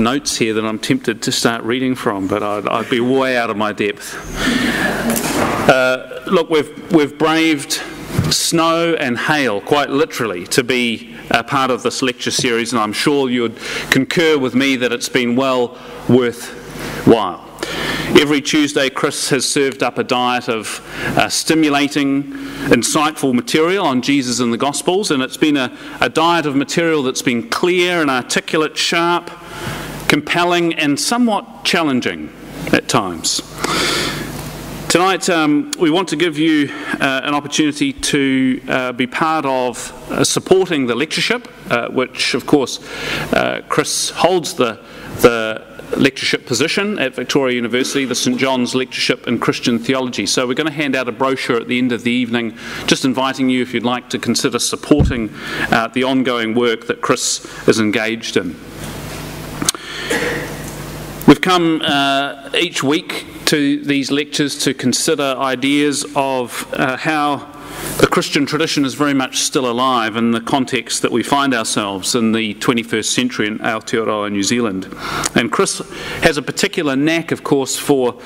notes here that I'm tempted to start reading from, but I'd be way out of my depth. Look, we've braved snow and hail, quite literally, to be a part of this lecture series, and I'm sure you'd concur with me that it's been well worthwhile. Every Tuesday, Chris has served up a diet of stimulating, insightful material on Jesus and the Gospels, and it's been a diet of material that's been clear and articulate, sharp, compelling, and somewhat challenging at times. Tonight, we want to give you an opportunity to be part of supporting the lectureship, which, of course, Chris holds the lectureship position at Victoria University, the St John's Lectureship in Christian Theology. So we're going to hand out a brochure at the end of the evening, just inviting you, if you'd like, to consider supporting the ongoing work that Chris is engaged in. We've come each week to these lectures to consider ideas of how the Christian tradition is very much still alive in the context that we find ourselves in the 21st century in Aotearoa, New Zealand. And Chris has a particular knack, of course, for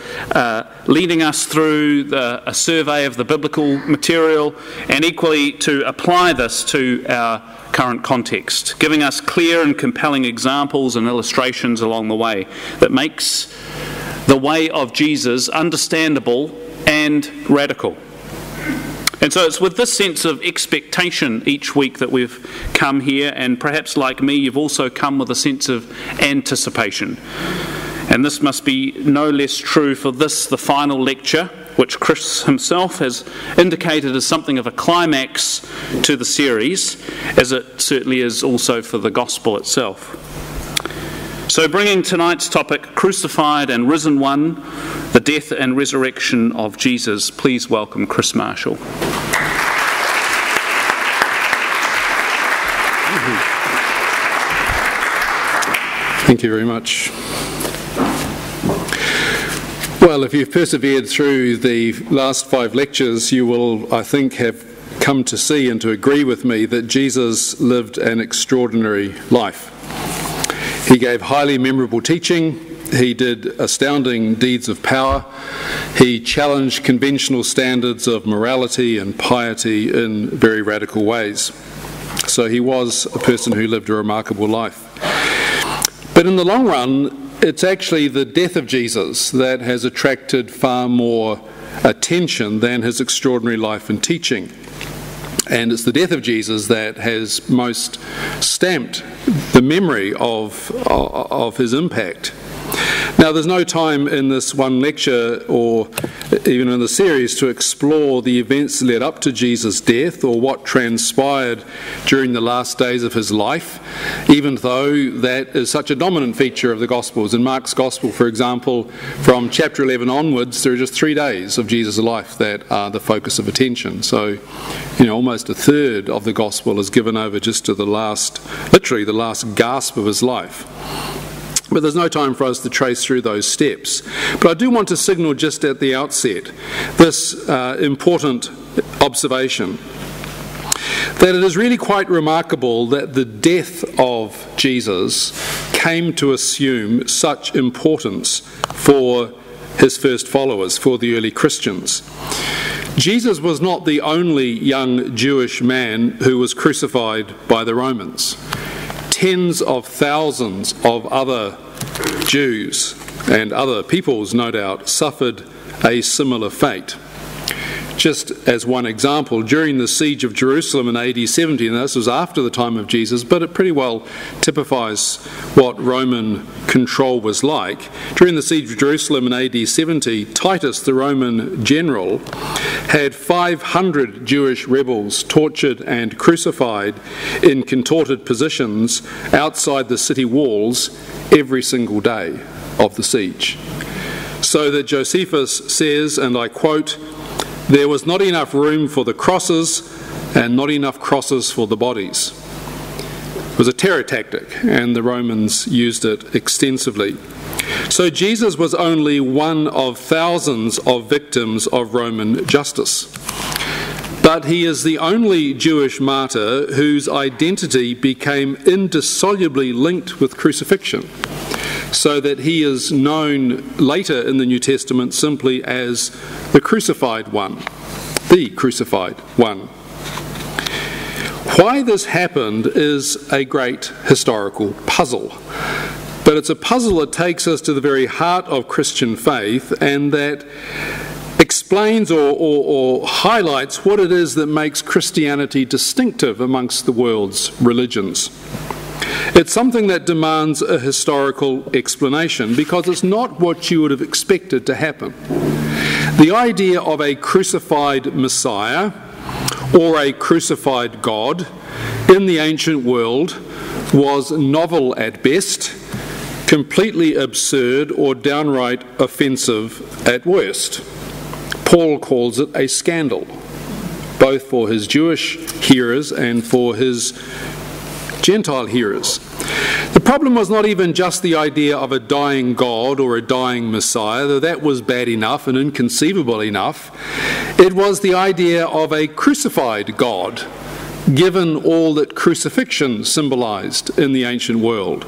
leading us through a survey of the biblical material, and equally to apply this to our current context, giving us clear and compelling examples and illustrations along the way that makes the way of Jesus understandable and radical. And so it's with this sense of expectation each week that we've come here, and perhaps like me, you've also come with a sense of anticipation. And this must be no less true for this, the final lecture, which Chris himself has indicated as something of a climax to the series, as it certainly is also for the gospel itself. So bringing tonight's topic, Crucified and Risen One, the death and resurrection of Jesus, please welcome Chris Marshall. Thank you very much. Well, if you've persevered through the last 5 lectures, you will, I think, have come to see and to agree with me that Jesus lived an extraordinary life. He gave highly memorable teaching, he did astounding deeds of power, he challenged conventional standards of morality and piety in very radical ways. So he was a person who lived a remarkable life. But in the long run, it's actually the death of Jesus that has attracted far more attention than his extraordinary life and teaching. And it's the death of Jesus that has most stamped the memory of his impact. Now, there's no time in this one lecture or even in the series to explore the events that led up to Jesus' death or what transpired during the last days of his life, even though that is such a dominant feature of the Gospels. In Mark's Gospel, for example, from chapter 11 onwards, there are just 3 days of Jesus' life that are the focus of attention. So, almost a third of the Gospel is given over just to literally the last gasp of his life. But there's no time for us to trace through those steps. But I do want to signal just at the outset this important observation, that it is really quite remarkable that the death of Jesus came to assume such importance for his first followers, for the early Christians. Jesus was not the only young Jewish man who was crucified by the Romans. Tens of thousands of other Jews and other peoples, no doubt, suffered a similar fate. Just as one example, during the siege of Jerusalem in AD 70, and this was after the time of Jesus, but it pretty well typifies what Roman control was like. During the siege of Jerusalem in AD 70, Titus, the Roman general, had 500 Jewish rebels tortured and crucified in contorted positions outside the city walls every single day of the siege. So that Josephus says, and I quote, "There was not enough room for the crosses and not enough crosses for the bodies." It was a terror tactic, and the Romans used it extensively. So Jesus was only one of thousands of victims of Roman justice. But he is the only Jewish martyr whose identity became indissolubly linked with crucifixion. so that he is known later in the New Testament simply as the crucified one. The crucified one. Why this happened is a great historical puzzle. But it's a puzzle that takes us to the very heart of Christian faith, and that explains or highlights what it is that makes Christianity distinctive amongst the world's religions. It's something that demands a historical explanation, because it's not what you would have expected to happen. The idea of a crucified Messiah or a crucified God in the ancient world was novel at best, completely absurd or downright offensive at worst. Paul calls it a scandal, both for his Jewish hearers and for his Gentile hearers. The problem was not even just the idea of a dying God or a dying Messiah, though that was bad enough and inconceivable enough. It was the idea of a crucified God, given all that crucifixion symbolized in the ancient world.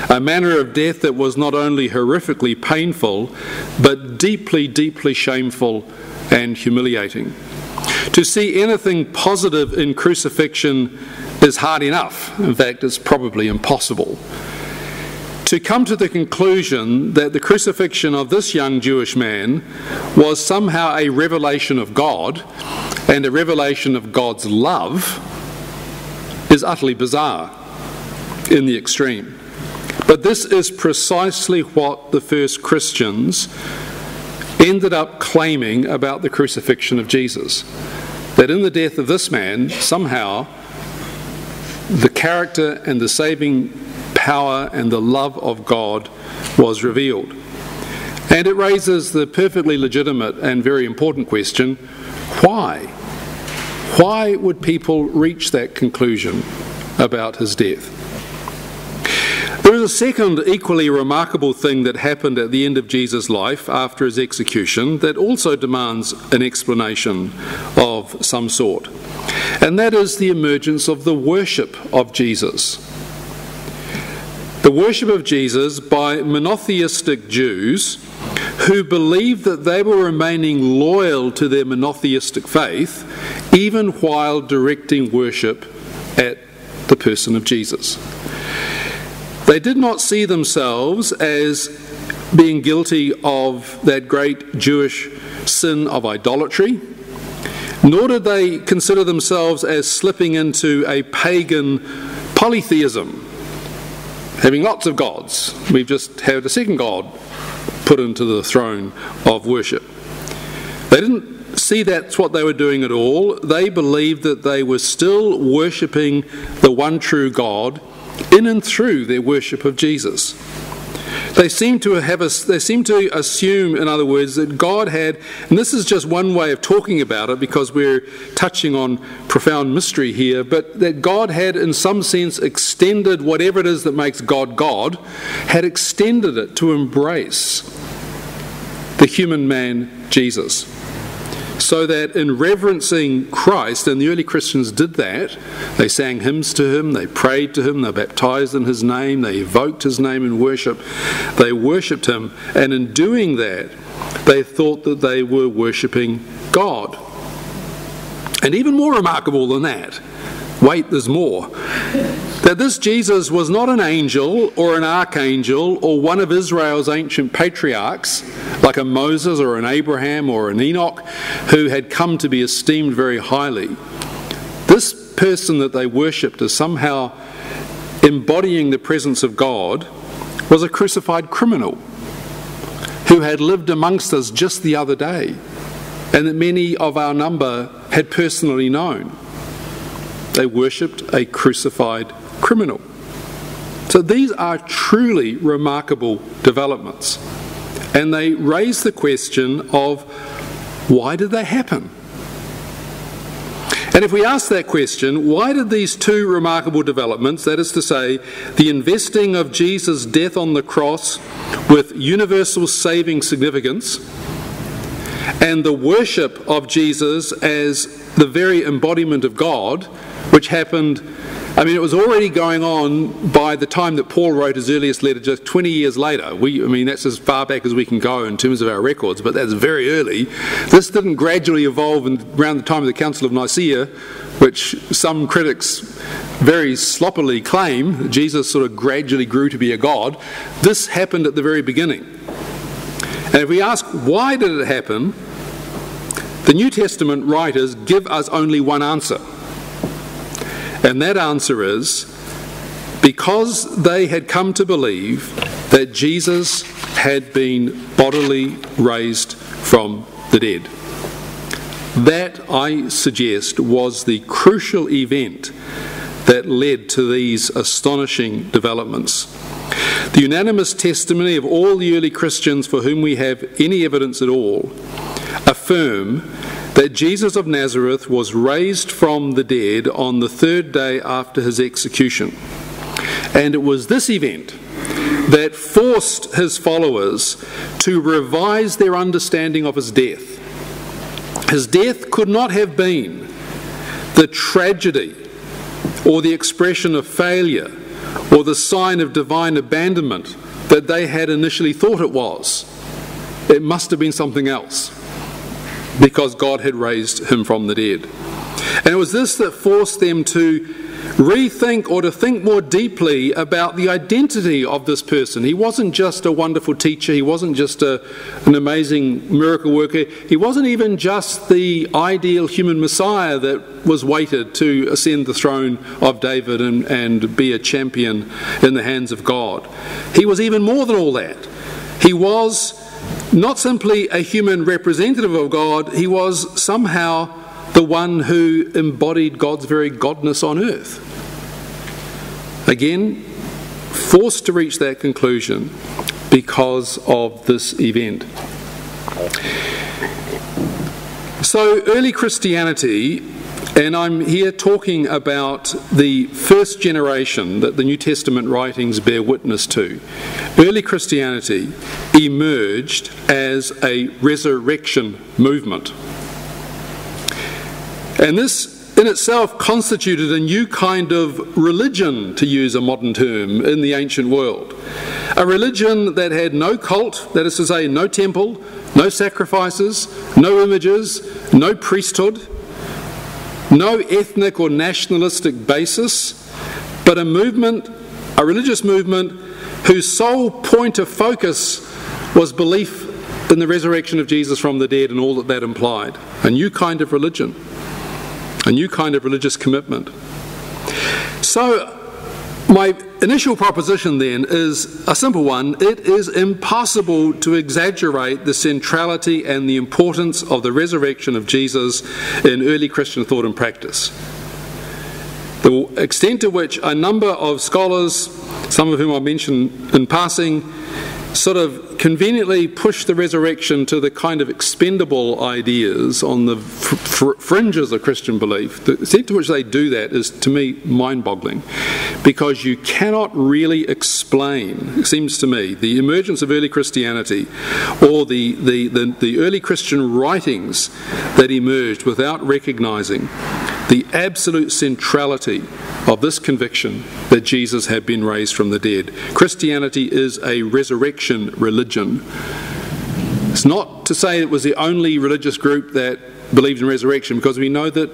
A manner of death that was not only horrifically painful, but deeply, deeply shameful and humiliating. To see anything positive in crucifixion is hard enough. In fact, it's probably impossible. To come to the conclusion that the crucifixion of this young Jewish man was somehow a revelation of God and a revelation of God's love is utterly bizarre in the extreme. But this is precisely what the first Christians ended up claiming about the crucifixion of Jesus. That in the death of this man, somehow, the character and the saving power and the love of God was revealed. And it raises the perfectly legitimate and very important question, why? Why would people reach that conclusion about his death? There is a second equally remarkable thing that happened at the end of Jesus' life after his execution that also demands an explanation of some sort. And that is the emergence of the worship of Jesus. The worship of Jesus by monotheistic Jews who believed that they were remaining loyal to their monotheistic faith even while directing worship at the person of Jesus. They did not see themselves as being guilty of that great Jewish sin of idolatry, nor did they consider themselves as slipping into a pagan polytheism, having lots of gods. We've just had a second god put into the throne of worship. They didn't see that's what they were doing at all. They believed that they were still worshipping the one true God in and through their worship of Jesus. They seem to assume, in other words, that God had, and this is just one way of talking about it because we're touching on profound mystery here, but that God had in some sense extended whatever it is that makes God God, had extended it to embrace the human man Jesus. So that in reverencing Christ, and the early Christians did that, they sang hymns to him, they prayed to him, they baptized in his name, they evoked his name in worship, they worshipped him, and in doing that, they thought that they were worshipping God. And even more remarkable than that, wait, there's more, that this Jesus was not an angel or an archangel or one of Israel's ancient patriarchs, like a Moses or an Abraham or an Enoch, who had come to be esteemed very highly. This person that they worshipped as somehow embodying the presence of God was a crucified criminal who had lived amongst us just the other day and that many of our number had personally known. They worshipped a crucified criminal. So these are truly remarkable developments. And they raise the question of why did they happen? And if we ask that question, why did these two remarkable developments, that is to say, the investing of Jesus' death on the cross with universal saving significance and the worship of Jesus as the very embodiment of God, which happened I mean, it was already going on by the time that Paul wrote his earliest letter, just 20 years later. That's as far back as we can go in terms of our records, but that's very early. This didn't gradually evolve around the time of the Council of Nicaea, which some critics very sloppily claim Jesus sort of gradually grew to be a god. This happened at the very beginning. And if we ask, why did it happen? The New Testament writers give us only one answer. And that answer is because they had come to believe that Jesus had been bodily raised from the dead. That, I suggest, was the crucial event that led to these astonishing developments. The unanimous testimony of all the early Christians for whom we have any evidence at all affirm that Jesus of Nazareth was raised from the dead on the third day after his execution. And it was this event that forced his followers to revise their understanding of his death. His death could not have been the tragedy or the expression of failure or the sign of divine abandonment that they had initially thought it was. It must have been something else, because God had raised him from the dead. And it was this that forced them to rethink or to think more deeply about the identity of this person. He wasn't just a wonderful teacher. He wasn't just an amazing miracle worker. He wasn't even just the ideal human Messiah that was waited to ascend the throne of David and be a champion in the hands of God. He was even more than all that. He was not simply a human representative of God, he was somehow the one who embodied God's very godness on earth. Again, forced to reach that conclusion because of this event. So, early Christianity, and I'm here talking about the first generation that the New Testament writings bear witness to. Early Christianity emerged as a resurrection movement. And this in itself constituted a new kind of religion, to use a modern term, in the ancient world. A religion that had no cult, that is to say, no temple, no sacrifices, no images, no priesthood, no ethnic or nationalistic basis, but a religious movement whose sole point of focus was belief in the resurrection of Jesus from the dead and all that implied. A new kind of religion, a new kind of religious commitment. So, my initial proposition then is a simple one. It is impossible to exaggerate the centrality and the importance of the resurrection of Jesus in early Christian thought and practice. The extent to which a number of scholars, some of whom I mentioned in passing, sort of conveniently push the resurrection to the kind of expendable ideas on the fringes of Christian belief. The extent to which they do that is, to me, mind-boggling, because you cannot really explain, it seems to me, the emergence of early Christianity or the early Christian writings that emerged without recognizing the absolute centrality of this conviction that Jesus had been raised from the dead. Christianity is a resurrection religion. It's not to say it was the only religious group that believed in resurrection, because we know that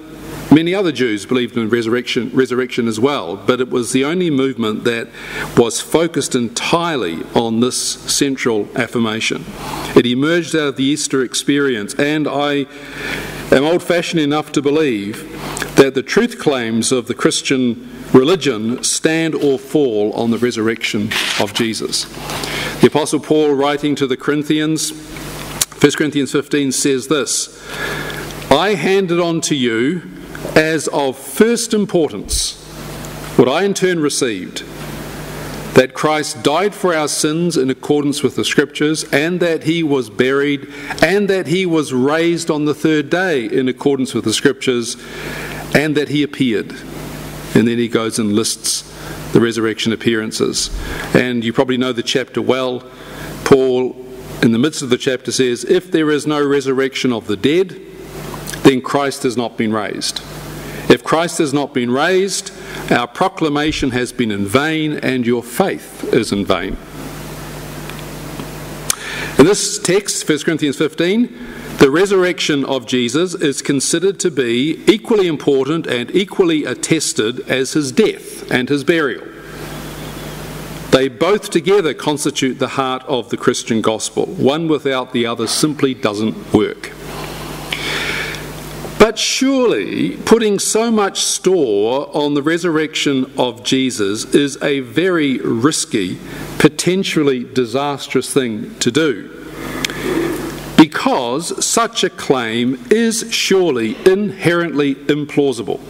many other Jews believed in resurrection as well, but it was the only movement that was focused entirely on this central affirmation. It emerged out of the Easter experience, and I am old-fashioned enough to believe that the truth claims of the Christian religion stand or fall on the resurrection of Jesus. The Apostle Paul, writing to the Corinthians, 1 Corinthians 15, says this: I handed on to you as of first importance what I in turn received, that Christ died for our sins in accordance with the Scriptures, and that he was buried, and that he was raised on the third day in accordance with the Scriptures, and that he appeared. And then he goes and lists the resurrection appearances. And you probably know the chapter well. Paul, in the midst of the chapter, says, if there is no resurrection of the dead, then Christ has not been raised. If Christ has not been raised, our proclamation has been in vain and your faith is in vain. In this text, 1 Corinthians 15, the resurrection of Jesus is considered to be equally important and equally attested as his death and his burial. They both together constitute the heart of the Christian gospel. One without the other simply doesn't work. But surely putting so much store on the resurrection of Jesus is a very risky, potentially disastrous thing to do. Because such a claim is surely inherently implausible.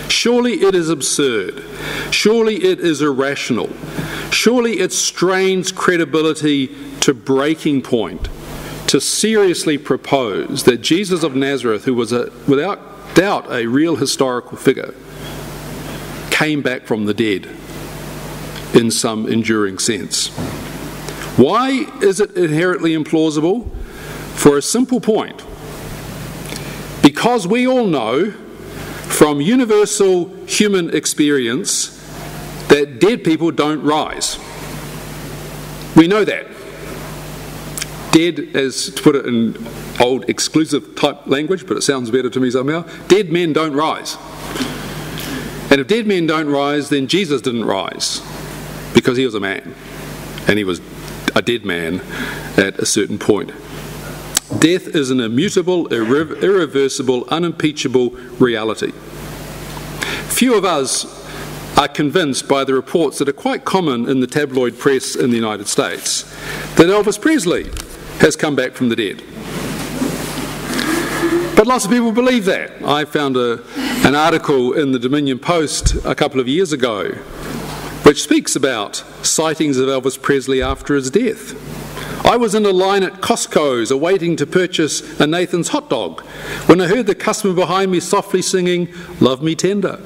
Surely it is absurd. Surely it is irrational. Surely it strains credibility to breaking point to seriously propose that Jesus of Nazareth, who was without doubt a real historical figure, came back from the dead in some enduring sense. Why is it inherently implausible? For a simple point. Because we all know from universal human experience that dead people don't rise. We know that. Dead, as to put it in old exclusive type language, but it sounds better to me somehow, dead men don't rise. And if dead men don't rise, then Jesus didn't rise, because he was a man, and he was a dead man at a certain point. Death is an immutable, irreversible, unimpeachable reality. Few of us are convinced by the reports that are quite common in the tabloid press in the United States that Elvis Presley has come back from the dead. But lots of people believe that. I found an article in the Dominion Post a couple of years ago which speaks about sightings of Elvis Presley after his death. I was in a line at Costco's awaiting to purchase a Nathan's hot dog when I heard the customer behind me softly singing, "Love Me Tender."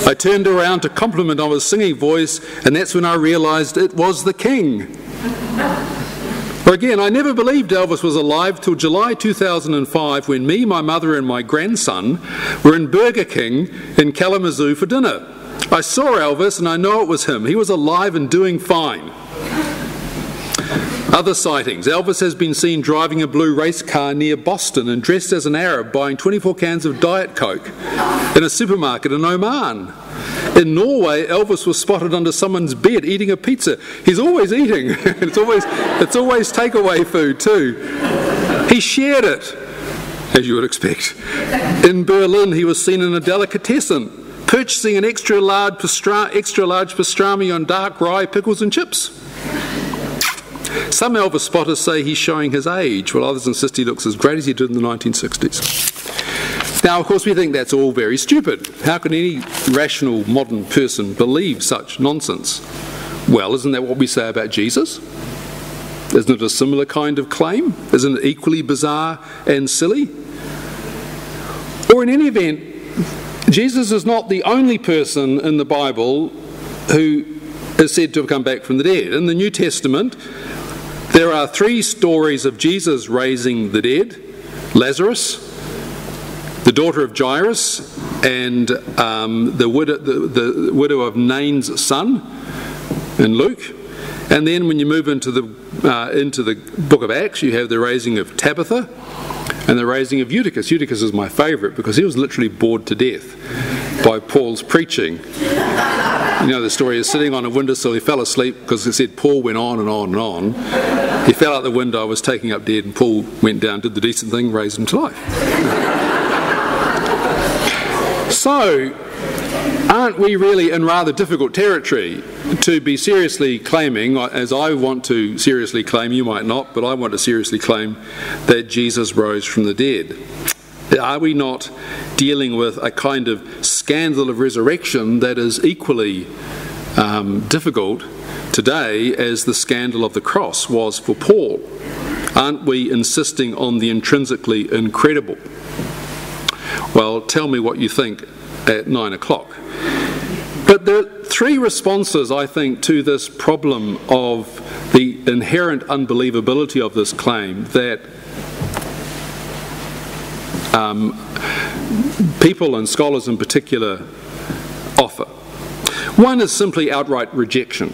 I turned around to compliment on his singing voice, and that's when I realised it was the King. Or again, I never believed Elvis was alive till July 2005 when me, my mother and my grandson were in Burger King in Kalamazoo for dinner. I saw Elvis and I know it was him. He was alive and doing fine. Other sightings. Elvis has been seen driving a blue race car near Boston and dressed as an Arab buying 24 cans of Diet Coke in a supermarket in Oman. In Norway, Elvis was spotted under someone's bed eating a pizza. He's always eating. It's always takeaway food too. He shared it, as you would expect. In Berlin, he was seen in a delicatessen, purchasing an extra large pastrami on dark rye, pickles and chips. Some Elvis spotters say he's showing his age, while others insist he looks as great as he did in the 1960s. Now, of course, we think that's all very stupid. How can any rational modern person believe such nonsense? Well, isn't that what we say about Jesus? Isn't it a similar kind of claim? Isn't it equally bizarre and silly? Or in any event, Jesus is not the only person in the Bible who is said to have come back from the dead. In the New Testament, there are 3 stories of Jesus raising the dead: Lazarus, the daughter of Jairus, and the widow of Nain's son in Luke. And then when you move into the book of Acts, you have the raising of Tabitha and the raising of Eutychus. Eutychus is my favourite because he was literally bored to death by Paul's preaching. You know the story, is sitting on a windowsill, he fell asleep because it said Paul went on and on and on. He fell out the window, was taking up dead, and Paul went down, did the decent thing, raised him to life. So, aren't we really in rather difficult territory to be seriously claiming, as I want to seriously claim, you might not, but I want to seriously claim that Jesus rose from the dead? Are we not dealing with a kind of scandal of resurrection that is equally difficult today as the scandal of the cross was for Paul? Aren't we insisting on the intrinsically incredible? Well, tell me what you think at 9 o'clock. But there are 3 responses, I think, to this problem of the inherent unbelievability of this claim that people and scholars in particular offer. One is simply outright rejection.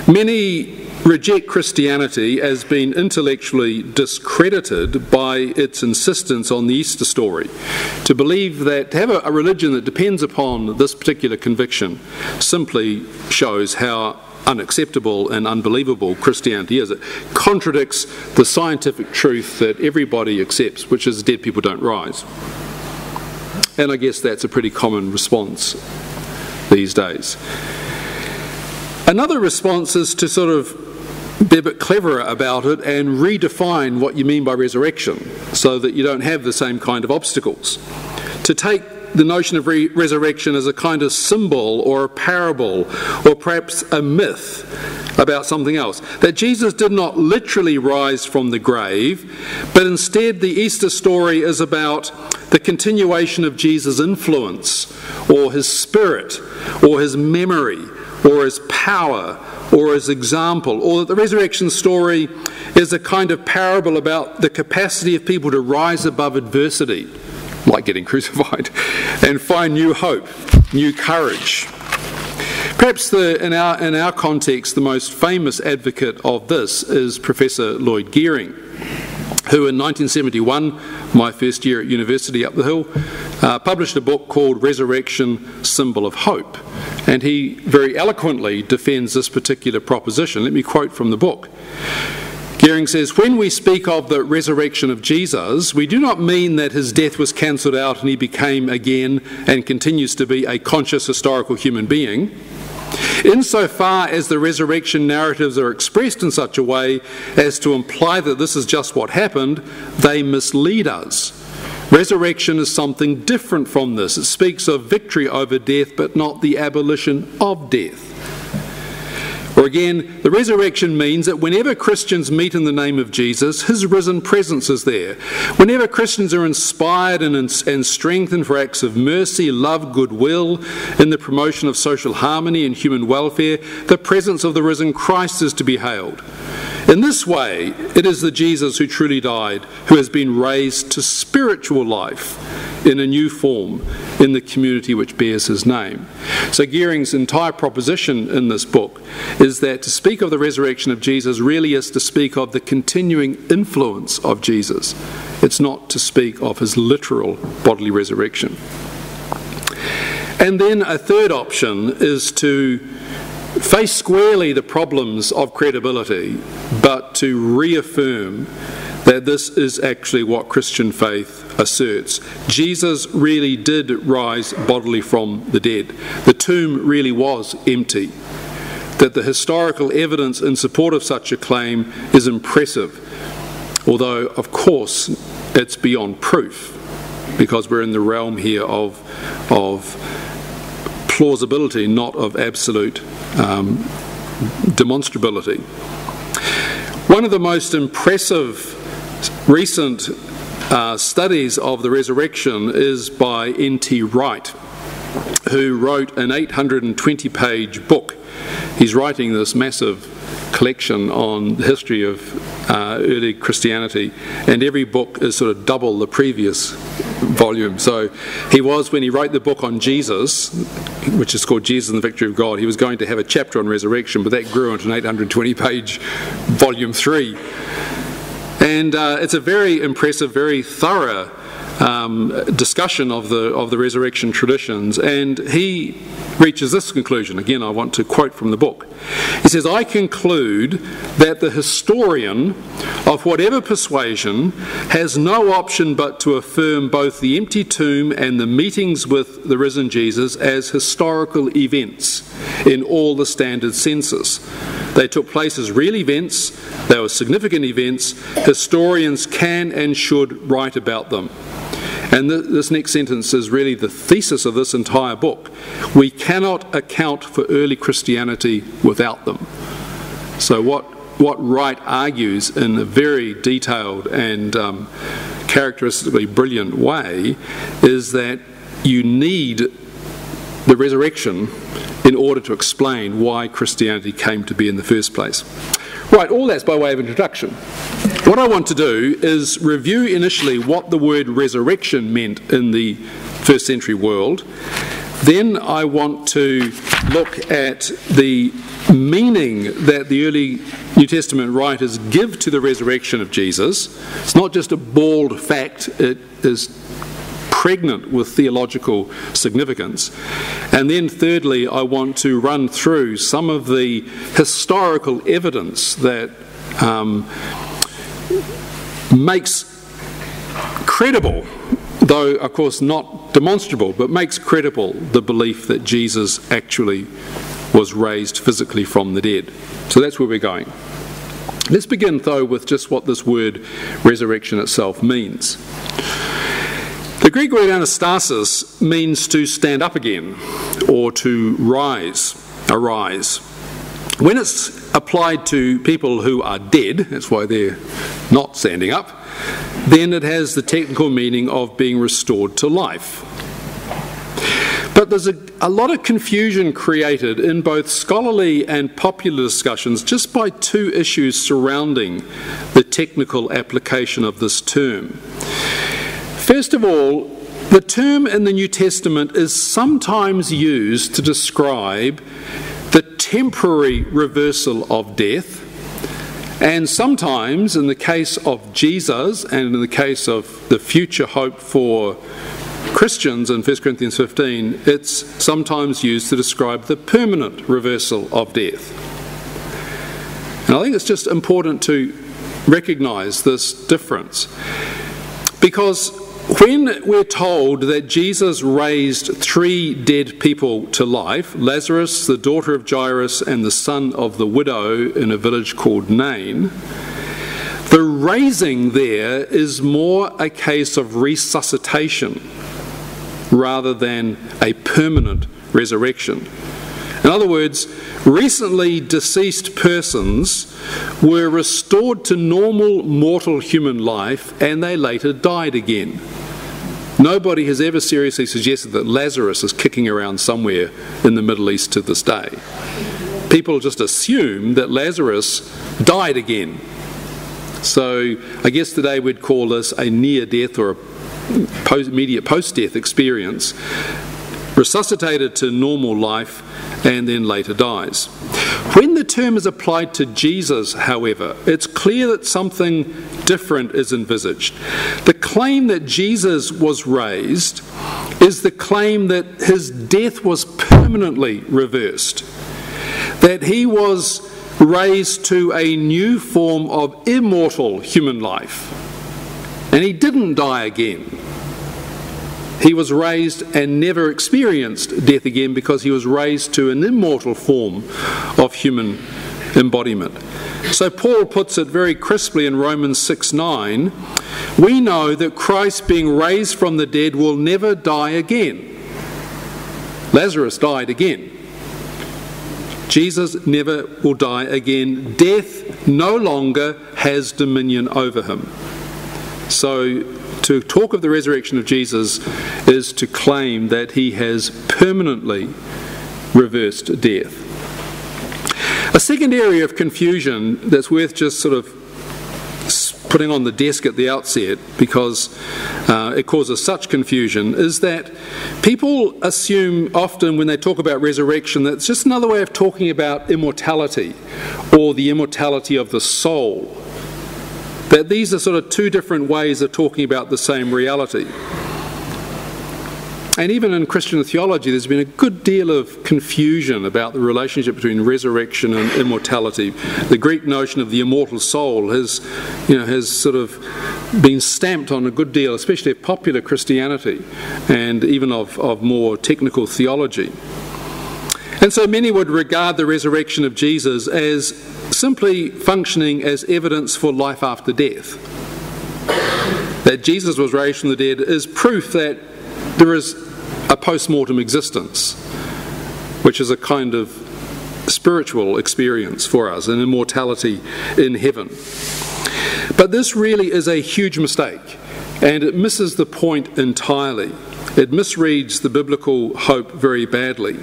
Many reject Christianity as being intellectually discredited by its insistence on the Easter story. To believe that, to have a religion that depends upon this particular conviction simply shows how unacceptable and unbelievable Christianity is. It contradicts the scientific truth that everybody accepts, which is dead people don't rise. And I guess that's a pretty common response these days. Another response is to sort of be a bit cleverer about it and redefine what you mean by resurrection so that you don't have the same kind of obstacles. To take the notion of resurrection as a kind of symbol or a parable or perhaps a myth about something else. That Jesus did not literally rise from the grave, but instead the Easter story is about the continuation of Jesus' influence or his spirit or his memory or his power or his example, or that the resurrection story is a kind of parable about the capacity of people to rise above adversity, like getting crucified, and find new hope, new courage. Perhaps in our context, the most famous advocate of this is Professor Lloyd Gearing, who in 1971, my first year at university up the hill, published a book called Resurrection, Symbol of Hope. And he very eloquently defends this particular proposition. Let me quote from the book. Gearing says, "When we speak of the resurrection of Jesus, we do not mean that his death was cancelled out and he became again and continues to be a conscious historical human being. Insofar as the resurrection narratives are expressed in such a way as to imply that this is just what happened, they mislead us. Resurrection is something different from this. It speaks of victory over death, but not the abolition of death." Or again, the resurrection means that whenever Christians meet in the name of Jesus, his risen presence is there. Whenever Christians are inspired and strengthened for acts of mercy, love, goodwill, in the promotion of social harmony and human welfare, the presence of the risen Christ is to be hailed. In this way, it is the Jesus who truly died, who has been raised to spiritual life in a new form in the community which bears his name. So Gearing's entire proposition in this book is that to speak of the resurrection of Jesus really is to speak of the continuing influence of Jesus. It's not to speak of his literal bodily resurrection. And then a third option is to face squarely the problems of credibility, but to reaffirm that this is actually what Christian faith asserts. Jesus really did rise bodily from the dead. The tomb really was empty. That the historical evidence in support of such a claim is impressive, although of course it's beyond proof, because we're in the realm here of plausibility, not of absolute demonstrability. One of the most impressive recent studies of the resurrection is by N.T. Wright, who wrote an 820-page book. He's writing this massive collection on the history of early Christianity, and every book is sort of double the previous volume. So when he wrote the book on Jesus, which is called Jesus and the Victory of God, he was going to have a chapter on resurrection, but that grew into an 820-page volume 3. And it's a very impressive, very thorough discussion of the resurrection traditions, and he reaches this conclusion. Again, I want to quote from the book. He says, "I conclude that the historian of whatever persuasion has no option but to affirm both the empty tomb and the meetings with the risen Jesus as historical events in all the standard senses. They took place as real events, they were significant events, historians can and should write about them." And this next sentence is really the thesis of this entire book. "We cannot account for early Christianity without them." So what Wright argues in a very detailed and characteristically brilliant way is that you need the resurrection in order to explain why Christianity came to be in the first place. Right, all that's by way of introduction. What I want to do is review initially what the word resurrection meant in the first century world, Then I want to look at the meaning that the early New Testament writers give to the resurrection of Jesus. It's not just a bald fact, it is pregnant with theological significance. And then thirdly, I want to run through some of the historical evidence that makes credible, though of course not demonstrable, but makes credible the belief that Jesus actually was raised physically from the dead. So that's where we're going. Let's begin though with just what this word resurrection itself means. The Greek word anastasis means to stand up again or to arise. When it's applied to people who are dead, that's why they're not standing up, then it has the technical meaning of being restored to life. But there's a lot of confusion created in both scholarly and popular discussions just by two issues surrounding the technical application of this term. First of all, the term in the New Testament is sometimes used to describe the temporary reversal of death, and sometimes, in the case of Jesus and in the case of the future hope for Christians in 1 Corinthians 15, it's sometimes used to describe the permanent reversal of death. And I think it's just important to recognise this difference, because when we're told that Jesus raised 3 dead people to life, Lazarus, the daughter of Jairus, and the son of the widow in a village called Nain, the raising there is more a case of resuscitation rather than a permanent resurrection. In other words, recently deceased persons were restored to normal mortal human life and they later died again. Nobody has ever seriously suggested that Lazarus is kicking around somewhere in the Middle East to this day. People just assume that Lazarus died again. So I guess today we'd call this a near-death or a immediate post-death experience, resuscitated to normal life and then later dies. When the term is applied to Jesus, however, it's clear that something different is envisaged. The claim that Jesus was raised is the claim that his death was permanently reversed, that he was raised to a new form of immortal human life, and he didn't die again. He was raised and never experienced death again because he was raised to an immortal form of human embodiment. So Paul puts it very crisply in Romans 6:9, we know that Christ being raised from the dead will never die again. Lazarus died again. Jesus never will die again. Death no longer has dominion over him. So to talk of the resurrection of Jesus is to claim that he has permanently reversed death. A second area of confusion that's worth just sort of putting on the desk at the outset, because it causes such confusion, is that people assume often when they talk about resurrection that it's just another way of talking about immortality or the immortality of the soul. That these are sort of two different ways of talking about the same reality. And even in Christian theology, there's been a good deal of confusion about the relationship between resurrection and immortality. The Greek notion of the immortal soul has sort of been stamped on a good deal, especially of popular Christianity and even of more technical theology. And so many would regard the resurrection of Jesus as simply functioning as evidence for life after death. That Jesus was raised from the dead is proof that there is a post-mortem existence, which is a kind of spiritual experience for us, an immortality in heaven. But this really is a huge mistake, and it misses the point entirely. It misreads the biblical hope very badly.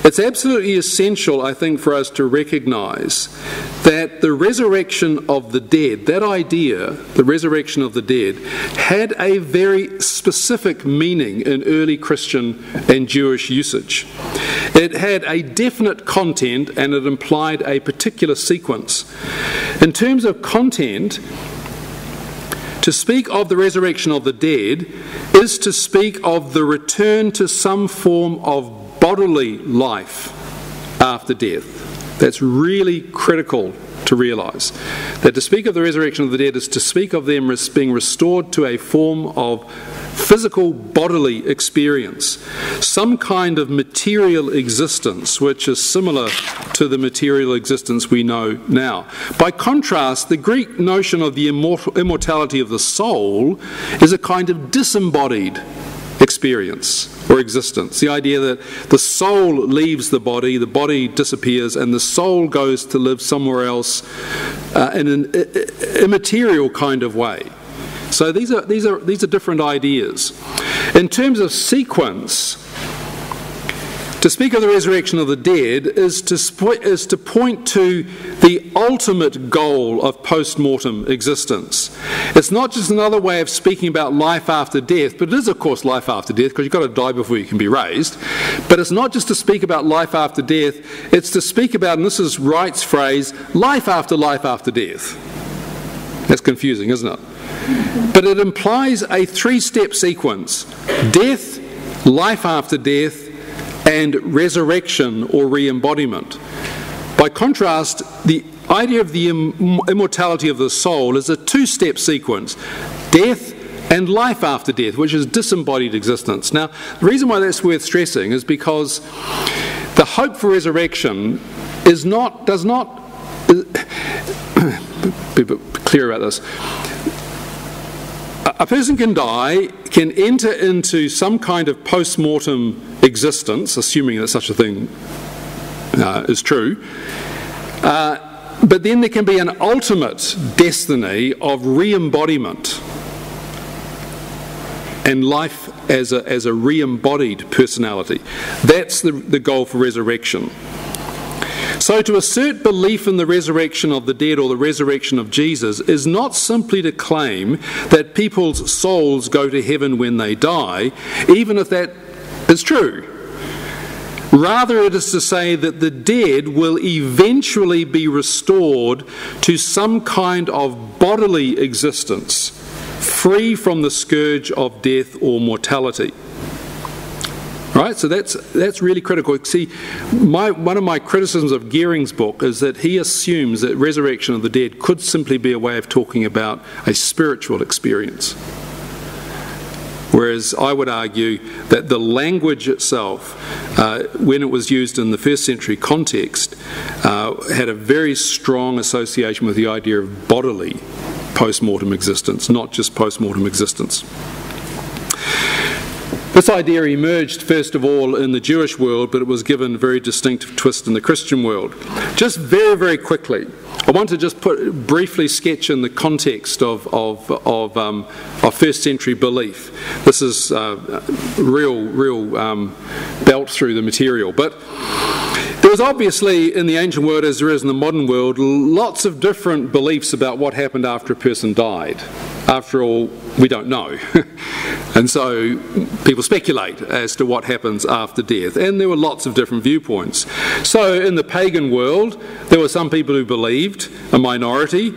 It's absolutely essential, I think, for us to recognize that the resurrection of the dead, that idea, the resurrection of the dead, had a very specific meaning in early Christian and Jewish usage. It had a definite content and it implied a particular sequence. In terms of content, to speak of the resurrection of the dead is to speak of the return to some form of bodily life after death. That's really critical to realise. That to speak of the resurrection of the dead is to speak of them as being restored to a form of physical bodily experience, some kind of material existence which is similar to the material existence we know now. By contrast, the Greek notion of the immortality of the soul is a kind of disembodied experience or existence. The idea that the soul leaves the body disappears, and the soul goes to live somewhere else in an immaterial kind of way. So these are different ideas. In terms of sequence, to speak of the resurrection of the dead is to point to the ultimate goal of post-mortem existence. It's not just another way of speaking about life after death, but it is, of course, life after death, because you've got to die before you can be raised. But it's not just to speak about life after death, it's to speak about, and this is Wright's phrase, life after death. That's confusing, isn't it? But it implies a three-step sequence: death, life after death, and resurrection or re-embodiment. By contrast, the idea of the immortality of the soul is a two-step sequence: death and life after death, which is disembodied existence. Now, the reason why that's worth stressing is because the hope for resurrection does not be clear about this. A person can die, can enter into some kind of post-mortem existence, assuming that such a thing is true, but then there can be an ultimate destiny of re-embodiment and life as a re-embodied personality. That's the goal for resurrection. So to assert belief in the resurrection of the dead or the resurrection of Jesus is not simply to claim that people's souls go to heaven when they die, even if that is true. Rather, it is to say that the dead will eventually be restored to some kind of bodily existence, free from the scourge of death or mortality. Right, so that's really critical. See, one of my criticisms of Gearing's book is that he assumes that resurrection of the dead could simply be a way of talking about a spiritual experience. Whereas I would argue that the language itself, when it was used in the first century context, had a very strong association with the idea of bodily post-mortem existence, not just post-mortem existence. This idea emerged first of all in the Jewish world, but it was given a very distinctive twist in the Christian world. Just very, very quickly, I want to just briefly sketch in the context of first century belief. This is real belt through the material. But there was obviously in the ancient world, as there is in the modern world, lots of different beliefs about what happened after a person died. After all, we don't know. And so people speculate as to what happens after death. And there were lots of different viewpoints. So in the pagan world, there were some people who believed, a minority,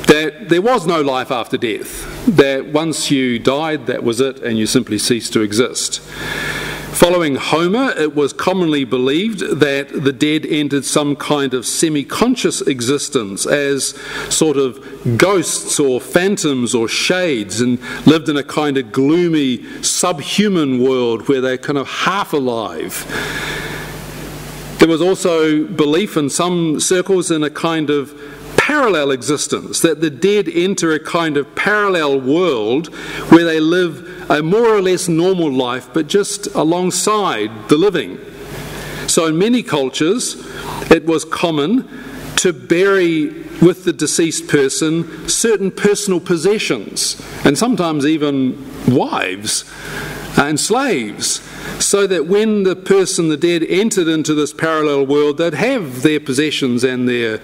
that there was no life after death. That once you died, that was it, and you simply ceased to exist. Following Homer, it was commonly believed that the dead entered some kind of semi-conscious existence as sort of ghosts or phantoms or shades, and lived in a kind of gloomy subhuman world where they're kind of half alive. There was also belief in some circles in a kind of parallel existence, that the dead enter a kind of parallel world where they live a more or less normal life, but just alongside the living. So in many cultures, it was common to bury with the deceased person certain personal possessions, and sometimes even wives, and slaves, so that when the dead entered into this parallel world, they'd have their possessions and their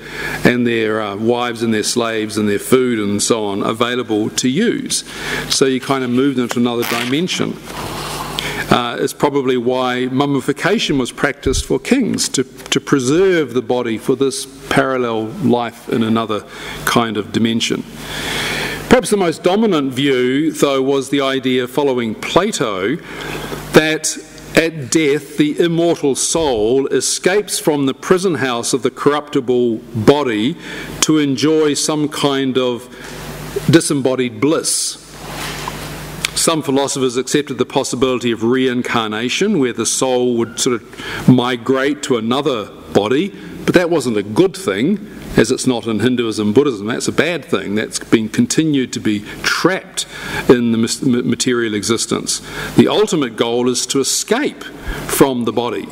wives and their slaves and their food and so on available to use. So you kind of moved into another dimension. It's probably why mummification was practiced for kings, to preserve the body for this parallel life in another kind of dimension. Perhaps the most dominant view, though, was the idea following Plato that at death the immortal soul escapes from the prison house of the corruptible body to enjoy some kind of disembodied bliss. Some philosophers accepted the possibility of reincarnation, where the soul would sort of migrate to another body, but that wasn't a good thing, as it's not in Hinduism and Buddhism. That's a bad thing. That's been continued to be trapped in the material existence. The ultimate goal is to escape from the body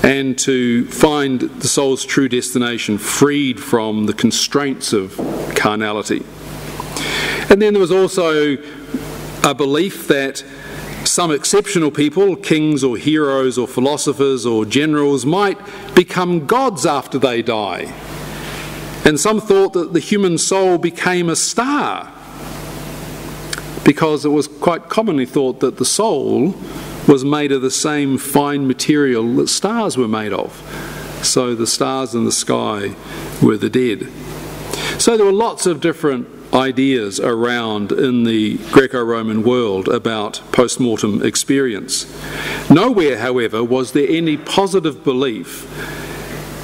and to find the soul's true destination, freed from the constraints of carnality. And then there was also a belief that some exceptional people, kings or heroes or philosophers or generals, might become gods after they die. And some thought that the human soul became a star, because it was quite commonly thought that the soul was made of the same fine material that stars were made of. So the stars in the sky were the dead. So there were lots of different ideas around in the Greco-Roman world about post-mortem experience. Nowhere, however, was there any positive belief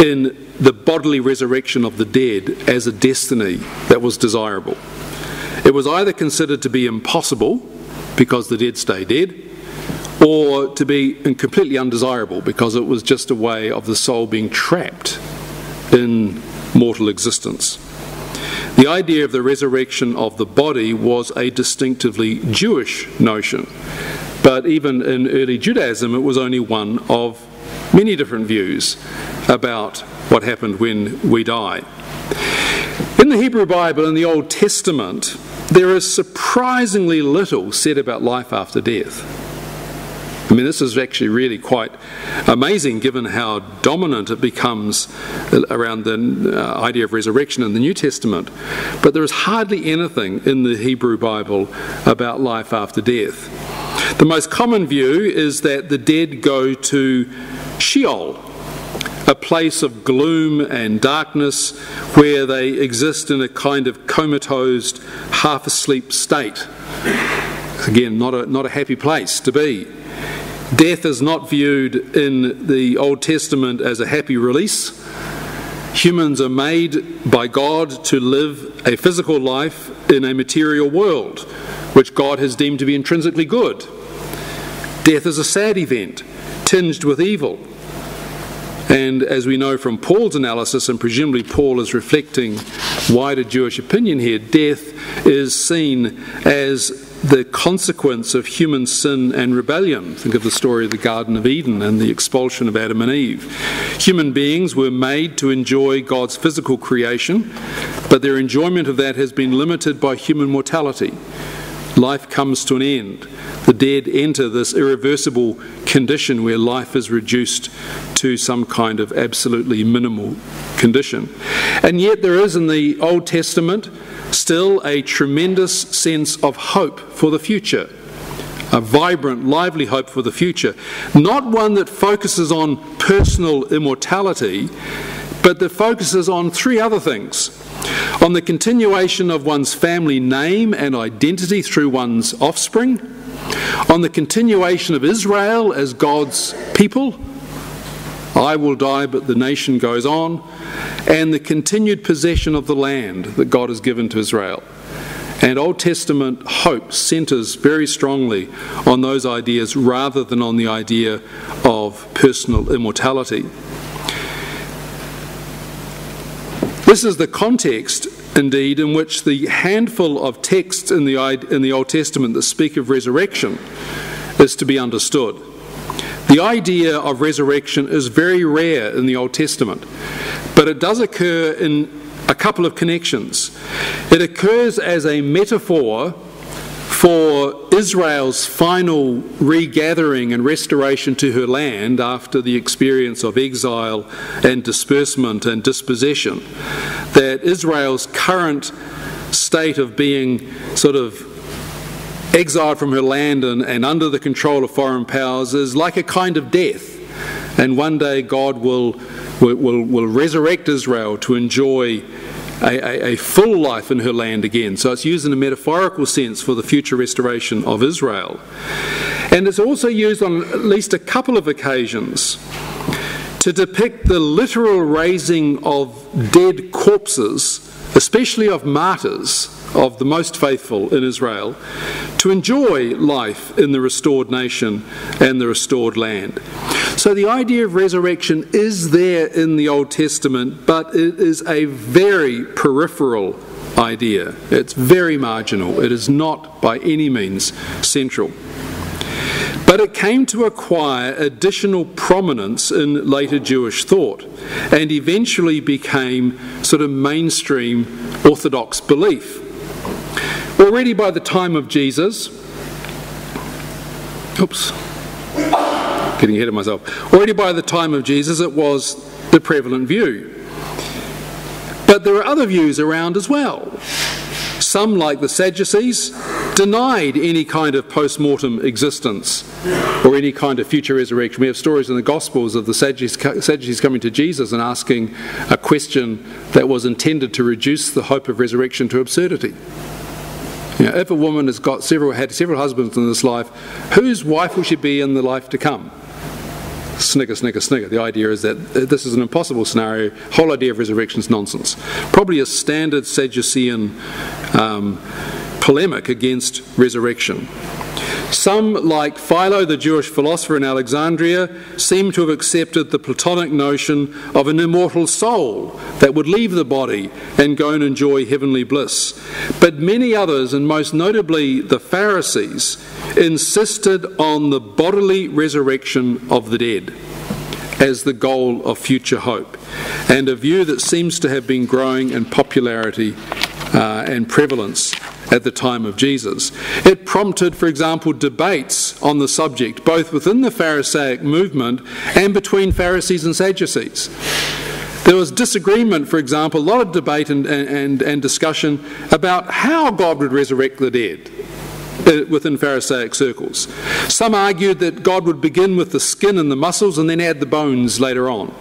in the bodily resurrection of the dead as a destiny that was desirable. It was either considered to be impossible, because the dead stay dead, or to be completely undesirable, because it was just a way of the soul being trapped in mortal existence. The idea of the resurrection of the body was a distinctively Jewish notion, but even in early Judaism it was only one of many different views about what happened when we die. In the Hebrew Bible, in the Old Testament, there is surprisingly little said about life after death. I mean, this is actually really quite amazing given how dominant it becomes around the idea of resurrection in the New Testament. But there is hardly anything in the Hebrew Bible about life after death. The most common view is that the dead go to Sheol, a place of gloom and darkness where they exist in a kind of comatose, half-asleep state. Again, not a happy place to be. Death is not viewed in the Old Testament as a happy release. Humans are made by God to live a physical life in a material world, which God has deemed to be intrinsically good. Death is a sad event, tinged with evil. And as we know from Paul's analysis, and presumably Paul is reflecting wider Jewish opinion here, death is seen as the consequence of human sin and rebellion. Think of the story of the Garden of Eden and the expulsion of Adam and Eve. Human beings were made to enjoy God's physical creation, but their enjoyment of that has been limited by human mortality. Life comes to an end. The dead enter this irreversible condition where life is reduced to some kind of absolutely minimal condition. And yet there is in the Old Testament still a tremendous sense of hope for the future. A vibrant, lively hope for the future. Not one that focuses on personal immortality, but that focuses on three other things. On the continuation of one's family name and identity through one's offspring, on the continuation of Israel as God's people, I will die but the nation goes on, and the continued possession of the land that God has given to Israel. And Old Testament hope centres very strongly on those ideas rather than on the idea of personal immortality. This is the context, indeed, in which the handful of texts in the Old Testament that speak of resurrection is to be understood. The idea of resurrection is very rare in the Old Testament, but it does occur in a couple of connections. It occurs as a metaphor for Israel's final regathering and restoration to her land after the experience of exile and disbursement and dispossession, that Israel's current state of being sort of exiled from her land and under the control of foreign powers is like a kind of death. And one day God will resurrect Israel to enjoy a full life in her land again. So it's used in a metaphorical sense for the future restoration of Israel. And it's also used on at least a couple of occasions to depict the literal raising of dead corpses, especially of martyrs, of the most faithful in Israel, to enjoy life in the restored nation and the restored land. So the idea of resurrection is there in the Old Testament, but it is a very peripheral idea. It's very marginal. It is not by any means central. But it came to acquire additional prominence in later Jewish thought and eventually became sort of mainstream Orthodox belief. Already by the time of Jesus, getting ahead of myself. Already by the time of Jesus, it was the prevalent view. But there are other views around as well. Some, like the Sadducees, denied any kind of post-mortem existence or any kind of future resurrection. We have stories in the Gospels of the Sadducees coming to Jesus and asking a question that was intended to reduce the hope of resurrection to absurdity. You know, if a woman has had several husbands in this life, whose wife will she be in the life to come? Snigger, snigger, snigger. The idea is that this is an impossible scenario. The whole idea of resurrection is nonsense. Probably a standard Sadducean polemic against resurrection. Some, like Philo, the Jewish philosopher in Alexandria, seem to have accepted the Platonic notion of an immortal soul that would leave the body and go and enjoy heavenly bliss. But many others, and most notably the Pharisees, insisted on the bodily resurrection of the dead as the goal of future hope, and a view that seems to have been growing in popularity and prevalence at the time of Jesus. It prompted, for example, debates on the subject, both within the Pharisaic movement and between Pharisees and Sadducees. There was disagreement, for example, a lot of debate and discussion about how God would resurrect the dead within Pharisaic circles. Some argued that God would begin with the skin and the muscles and then add the bones later on.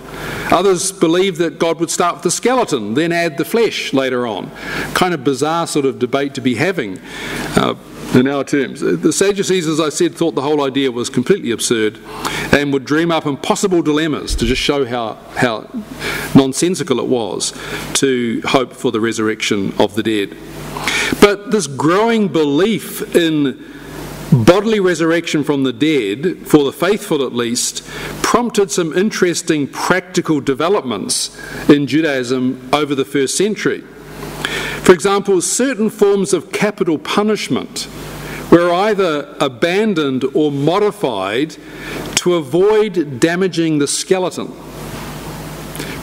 Others believed that God would start with the skeleton, then add the flesh later on. Kind of bizarre sort of debate to be having in our terms. The Sadducees, as I said, thought the whole idea was completely absurd and would dream up impossible dilemmas to just show how nonsensical it was to hope for the resurrection of the dead. But this growing belief in bodily resurrection from the dead, for the faithful at least, prompted some interesting practical developments in Judaism over the first century. For example, certain forms of capital punishment were either abandoned or modified to avoid damaging the skeleton,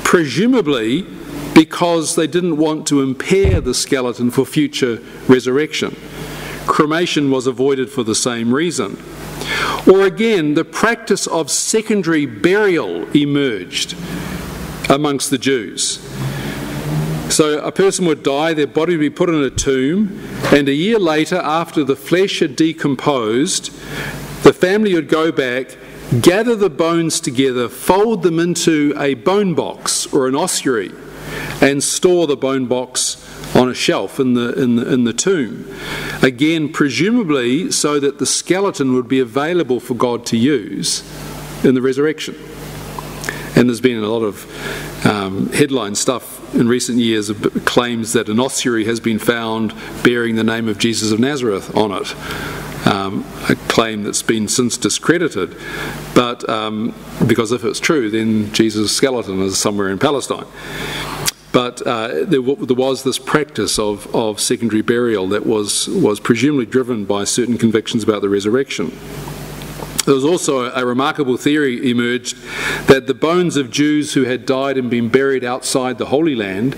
presumably because they didn't want to impair the skeleton for future resurrection. Cremation was avoided for the same reason. Or again, the practice of secondary burial emerged amongst the Jews. So a person would die, their body would be put in a tomb, and a year later, after the flesh had decomposed, the family would go back, gather the bones together, fold them into a bone box or an ossuary, and store the bone box on a shelf in the tomb. Again, presumably so that the skeleton would be available for God to use in the resurrection. And there's been a lot of headline stuff in recent years of claims that an ossuary has been found bearing the name of Jesus of Nazareth on it. A claim that's been since discredited, but because if it's true, then Jesus' skeleton is somewhere in Palestine. But there was this practice of secondary burial that was presumably driven by certain convictions about the resurrection. There was also a remarkable theory emerged that the bones of Jews who had died and been buried outside the Holy Land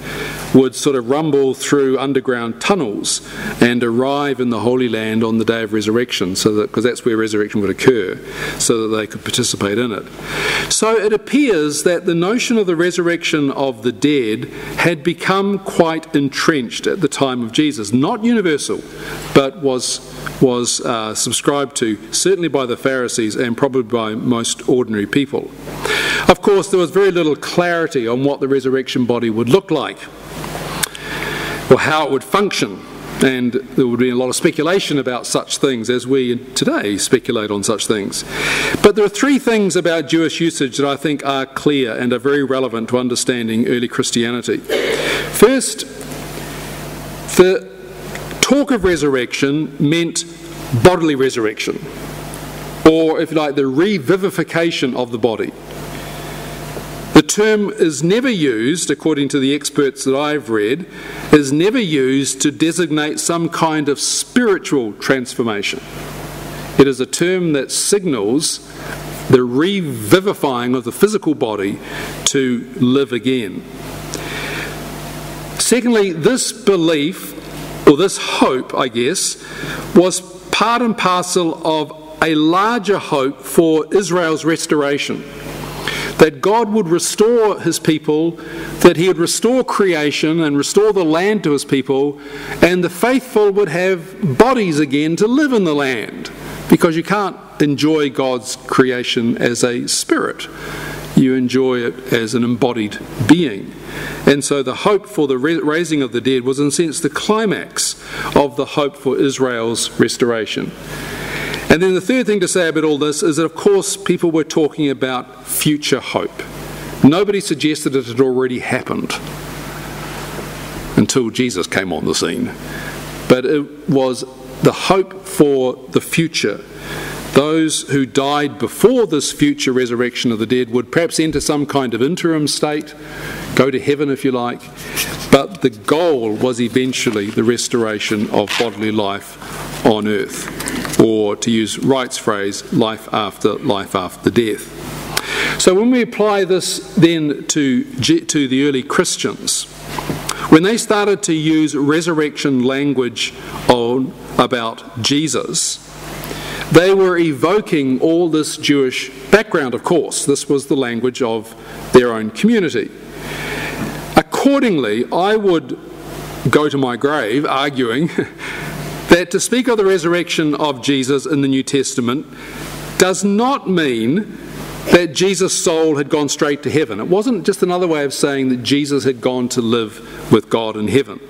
would sort of rumble through underground tunnels and arrive in the Holy Land on the day of resurrection, because that's where resurrection would occur, so that they could participate in it. So it appears that the notion of the resurrection of the dead had become quite entrenched at the time of Jesus. Not universal, but was subscribed to, certainly by the Pharisees and probably by most ordinary people. Of course, there was very little clarity on what the resurrection body would look like, or how it would function, and there would be a lot of speculation about such things, as we today speculate on such things. But there are three things about Jewish usage that I think are clear and are very relevant to understanding early Christianity. First, the talk of resurrection meant bodily resurrection, or, if you like, the revivification of the body. The term is never used, according to the experts that I've read, is never used to designate some kind of spiritual transformation. It is a term that signals the revivifying of the physical body to live again. Secondly, this belief, or this hope, I guess, was part and parcel of a larger hope for Israel's restoration. That God would restore his people, that he would restore creation and restore the land to his people, and the faithful would have bodies again to live in the land. Because you can't enjoy God's creation as a spirit. You enjoy it as an embodied being. And so the hope for the raising of the dead was, in a sense, the climax of the hope for Israel's restoration. And then the third thing to say about all this is that, of course, people were talking about future hope. Nobody suggested it had already happened until Jesus came on the scene. But it was the hope for the future. Those who died before this future resurrection of the dead would perhaps enter some kind of interim state, go to heaven if you like, but the goal was eventually the restoration of bodily life on earth, or to use Wright's phrase, life after death. So when we apply this then to the early Christians, when they started to use resurrection language about Jesus, they were evoking all this Jewish background, of course. This was the language of their own community. Accordingly, I would go to my grave arguing that to speak of the resurrection of Jesus in the New Testament does not mean that Jesus' soul had gone straight to heaven. It wasn't just another way of saying that Jesus had gone to live with God in heaven.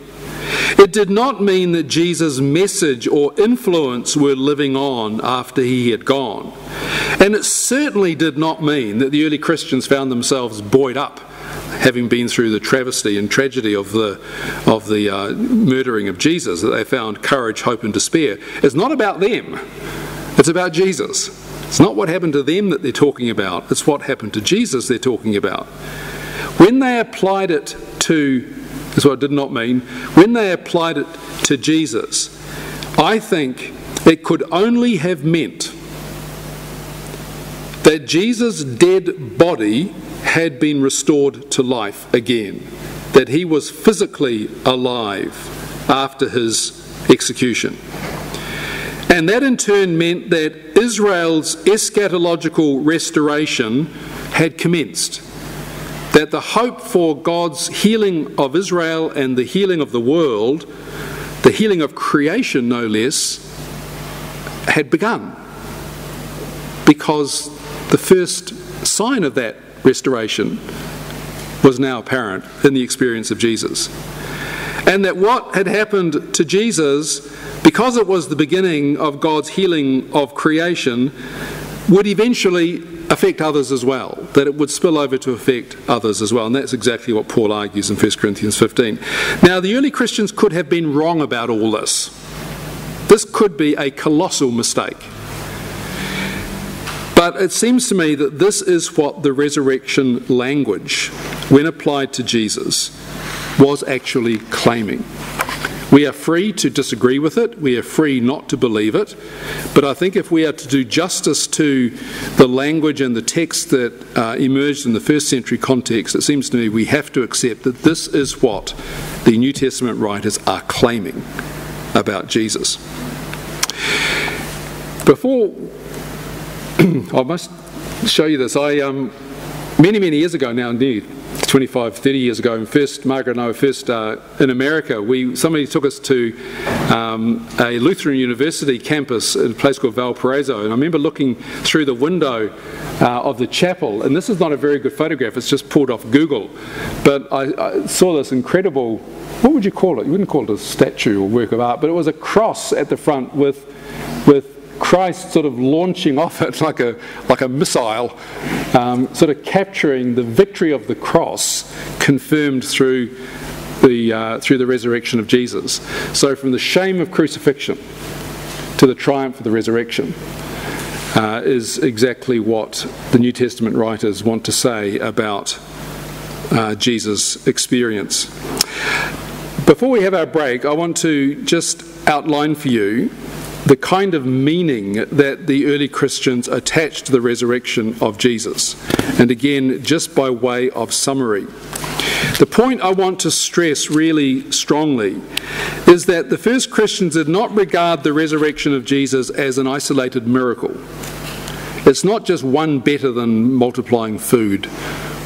It did not mean that Jesus' message or influence were living on after he had gone. And it certainly did not mean that the early Christians found themselves buoyed up, having been through the travesty and tragedy of the murdering of Jesus, that they found courage, hope and despair. It's not about them. It's about Jesus. It's not what happened to them that they're talking about. It's what happened to Jesus they're talking about. When they applied it to, that's what it did not mean, when they applied it to Jesus, I think it could only have meant that Jesus' dead body had been restored to life again, that he was physically alive after his execution. And that in turn meant that Israel's eschatological restoration had commenced, that the hope for God's healing of Israel and the healing of the world, the healing of creation no less, had begun, because the first sign of that restoration was now apparent in the experience of Jesus. And that what had happened to Jesus, because it was the beginning of God's healing of creation, would eventually affect others as well, that it would spill over to affect others as well. And that's exactly what Paul argues in 1 Corinthians 15. Now, the early Christians could have been wrong about all this. This could be a colossal mistake. But it seems to me that this is what the resurrection language, when applied to Jesus, was actually claiming. We are free to disagree with it. We are free not to believe it. But I think if we are to do justice to the language and the text that emerged in the first century context, it seems to me we have to accept that this is what the New Testament writers are claiming about Jesus. Before, I must show you this. Many years ago now, indeed, 25, 30 years ago, Margaret and I were first in America. Somebody took us to a Lutheran University campus at a place called Valparaiso, and I remember looking through the window of the chapel, and this is not a very good photograph, it's just pulled off Google, but I saw this incredible, what would you call it? You wouldn't call it a statue or work of art, but it was a cross at the front with Christ sort of launching off it like a missile, sort of capturing the victory of the cross confirmed through the resurrection of Jesus. So from the shame of crucifixion to the triumph of the resurrection is exactly what the New Testament writers want to say about Jesus' experience. Before we have our break, I want to just outline for you the kind of meaning that the early Christians attached to the resurrection of Jesus. And again, just by way of summary. The point I want to stress really strongly is that the first Christians did not regard the resurrection of Jesus as an isolated miracle. It's not just one better than multiplying food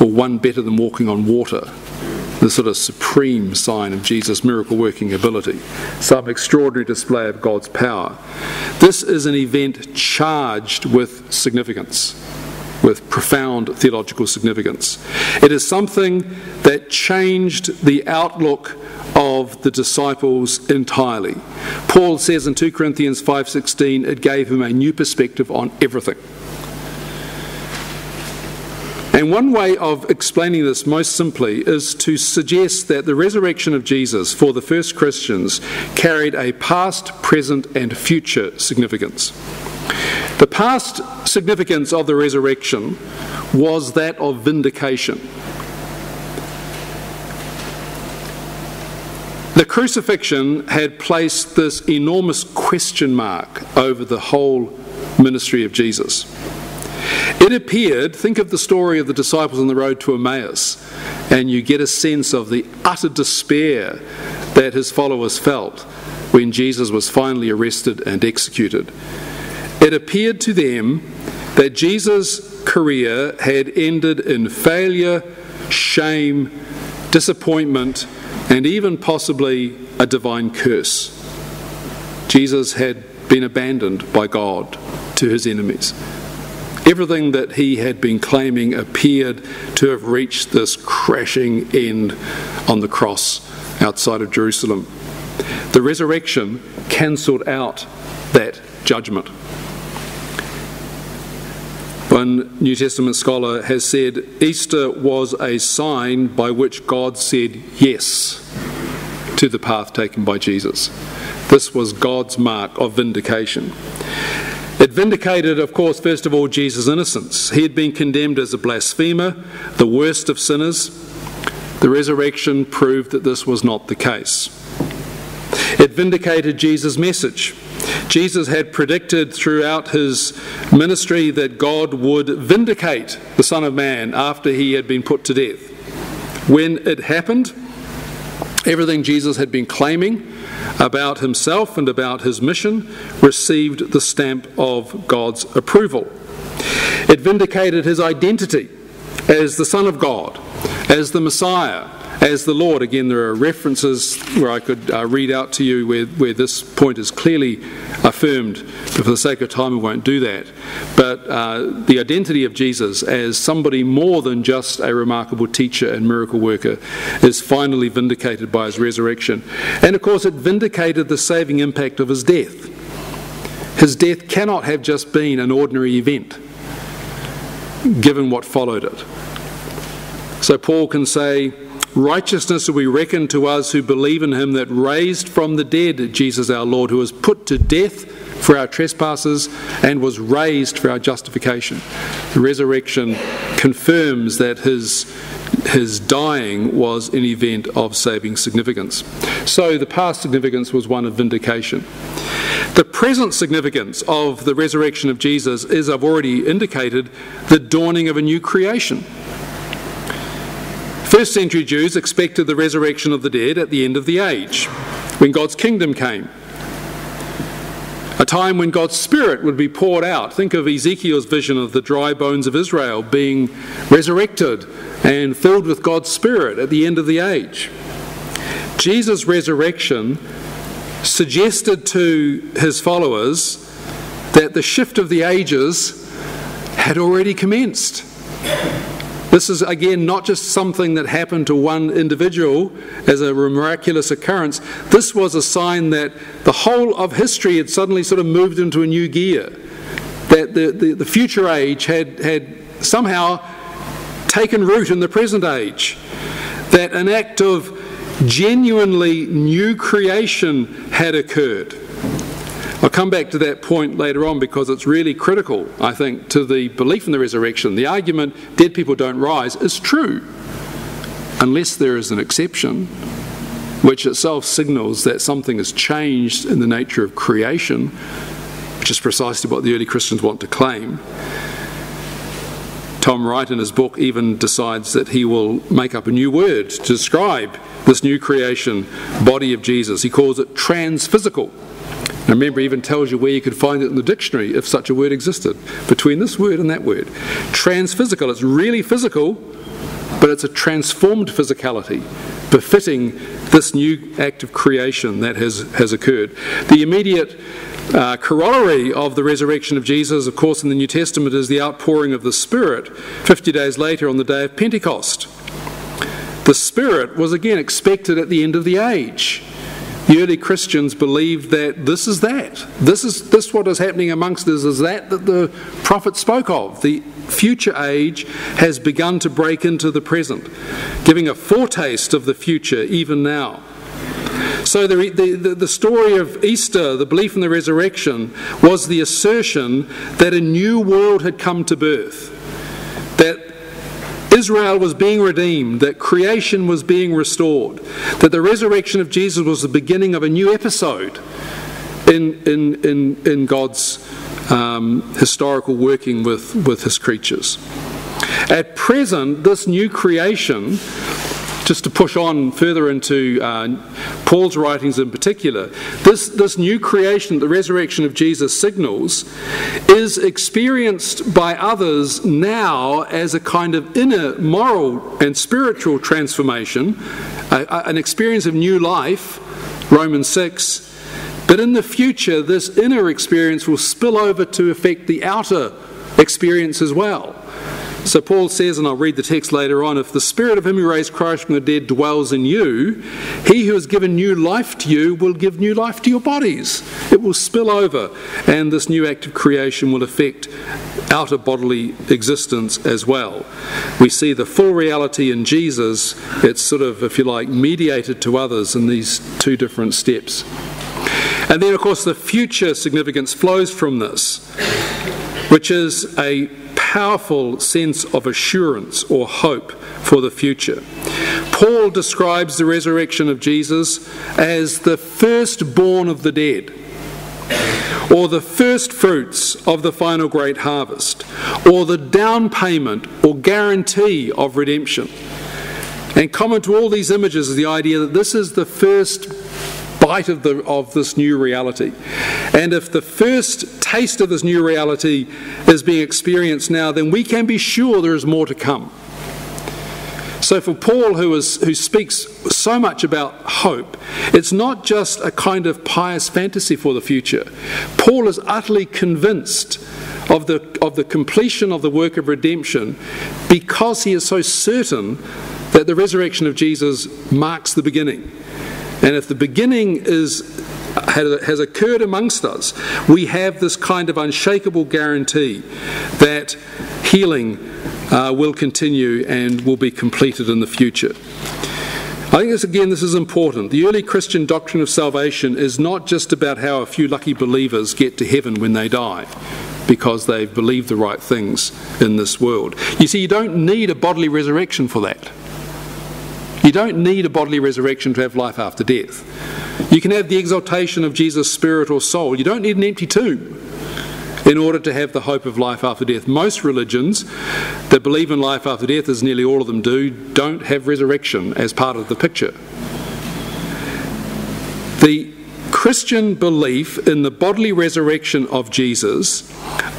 or one better than walking on water, the sort of supreme sign of Jesus' miracle-working ability, some extraordinary display of God's power. This is an event charged with significance, with profound theological significance. It is something that changed the outlook of the disciples entirely. Paul says in 2 Corinthians 5:16, it gave him a new perspective on everything. And one way of explaining this most simply is to suggest that the resurrection of Jesus for the first Christians carried a past, present, and future significance. The past significance of the resurrection was that of vindication. The crucifixion had placed this enormous question mark over the whole ministry of Jesus. It appeared, think of the story of the disciples on the road to Emmaus, and you get a sense of the utter despair that his followers felt when Jesus was finally arrested and executed. It appeared to them that Jesus' career had ended in failure, shame, disappointment, and even possibly a divine curse. Jesus had been abandoned by God to his enemies. Everything that he had been claiming appeared to have reached this crashing end on the cross outside of Jerusalem. The resurrection cancelled out that judgment. One New Testament scholar has said, Easter was a sign by which God said yes to the path taken by Jesus. This was God's mark of vindication. It vindicated, of course, first of all, Jesus' innocence. He had been condemned as a blasphemer, the worst of sinners. The resurrection proved that this was not the case. It vindicated Jesus' message. Jesus had predicted throughout his ministry that God would vindicate the Son of Man after he had been put to death. When it happened, everything Jesus had been claiming about himself and about his mission received the stamp of God's approval. It vindicated his identity as the Son of God, as the Messiah, as the Lord. Again, there are references where I could read out to you where this point is clearly affirmed, but for the sake of time we won't do that. But the identity of Jesus as somebody more than just a remarkable teacher and miracle worker is finally vindicated by his resurrection. And of course it vindicated the saving impact of his death. His death cannot have just been an ordinary event, given what followed it. So Paul can say, righteousness will be reckoned to us who believe in him that raised from the dead Jesus our Lord, who was put to death for our trespasses and was raised for our justification. The resurrection confirms that his his dying was an event of saving significance. So the past significance was one of vindication. The present significance of the resurrection of Jesus is, I've already indicated, the dawning of a new creation. First century Jews expected the resurrection of the dead at the end of the age, when God's kingdom came. A time when God's Spirit would be poured out. Think of Ezekiel's vision of the dry bones of Israel being resurrected and filled with God's Spirit at the end of the age. Jesus' resurrection suggested to his followers that the shift of the ages had already commenced. This is, again, not just something that happened to one individual as a miraculous occurrence. This was a sign that the whole of history had suddenly sort of moved into a new gear, that the future age had somehow taken root in the present age, that an act of genuinely new creation had occurred. I'll come back to that point later on because it's really critical, I think, to the belief in the resurrection. The argument, dead people don't rise, is true, unless there is an exception, which itself signals that something has changed in the nature of creation, which is precisely what the early Christians want to claim. Tom Wright in his book even decides that he will make up a new word to describe this new creation body of Jesus. He calls it transphysical. And remember, he even tells you where you could find it in the dictionary if such a word existed, between this word and that word. Transphysical, it's really physical, but it's a transformed physicality, befitting this new act of creation that has occurred. The immediate corollary of the resurrection of Jesus, of course, in the New Testament is the outpouring of the Spirit 50 days later on the day of Pentecost. The Spirit was again expected at the end of the age. The early Christians believed that this is what is happening amongst us is that the prophet spoke of. The future age has begun to break into the present, giving a foretaste of the future even now. So the story of Easter, the belief in the resurrection, was the assertion that a new world had come to birth, that Israel was being redeemed, that creation was being restored, that the resurrection of Jesus was the beginning of a new episode in God's historical working with his creatures. At present, this new creation, just to push on further into Paul's writings in particular, this new creation, the resurrection of Jesus signals, is experienced by others now as a kind of inner moral and spiritual transformation, an experience of new life, Romans 6, but in the future this inner experience will spill over to affect the outer experience as well. So Paul says, and I'll read the text later on, if the Spirit of him who raised Christ from the dead dwells in you, he who has given new life to you will give new life to your bodies. It will spill over, and this new act of creation will affect outer bodily existence as well. We see the full reality in Jesus. It's sort of, if you like, mediated to others in these two different steps. And then, of course, the future significance flows from this, which is a powerful sense of assurance or hope for the future. Paul describes the resurrection of Jesus as the firstborn of the dead, or the first fruits of the final great harvest, or the down payment or guarantee of redemption. And common to all these images is the idea that this is the first bite of this new reality. And if the first taste of this new reality is being experienced now, then we can be sure there is more to come. So for Paul, who speaks so much about hope, it's not just a kind of pious fantasy for the future. Paul is utterly convinced of the completion of the work of redemption because he is so certain that the resurrection of Jesus marks the beginning. And if the beginning has occurred amongst us, we have this kind of unshakable guarantee that healing will continue and will be completed in the future. I think this is important. The early Christian doctrine of salvation is not just about how a few lucky believers get to heaven when they die, because they've believed the right things in this world. You see, you don't need a bodily resurrection for that. You don't need a bodily resurrection to have life after death. You can have the exaltation of Jesus' spirit or soul. You don't need an empty tomb in order to have the hope of life after death. Most religions that believe in life after death, as nearly all of them do, don't have resurrection as part of the picture. The Christian belief in the bodily resurrection of Jesus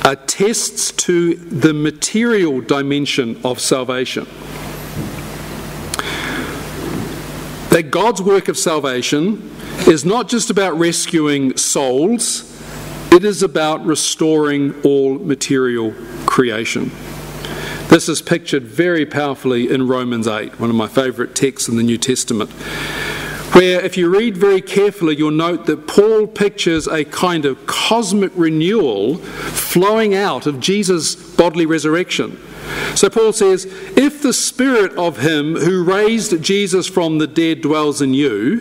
attests to the material dimension of salvation. That God's work of salvation is not just about rescuing souls, it is about restoring all material creation. This is pictured very powerfully in Romans 8, one of my favourite texts in the New Testament, where if you read very carefully, you'll note that Paul pictures a kind of cosmic renewal flowing out of Jesus' bodily resurrection. So Paul says, if the spirit of him who raised Jesus from the dead dwells in you,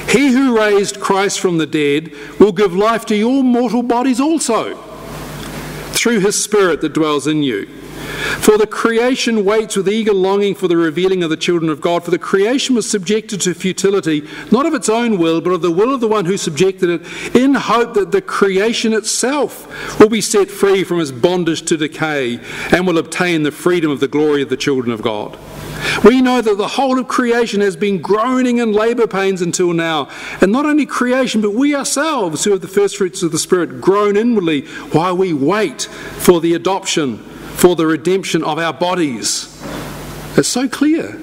he who raised Christ from the dead will give life to your mortal bodies also, through his spirit that dwells in you. For the creation waits with eager longing for the revealing of the children of God. For the creation was subjected to futility, not of its own will, but of the will of the one who subjected it, in hope that the creation itself will be set free from its bondage to decay and will obtain the freedom of the glory of the children of God. We know that the whole of creation has been groaning in labour pains until now. And not only creation, but we ourselves, who have the first fruits of the Spirit, groan inwardly while we wait for the adoption, for the redemption of our bodies. It's so clear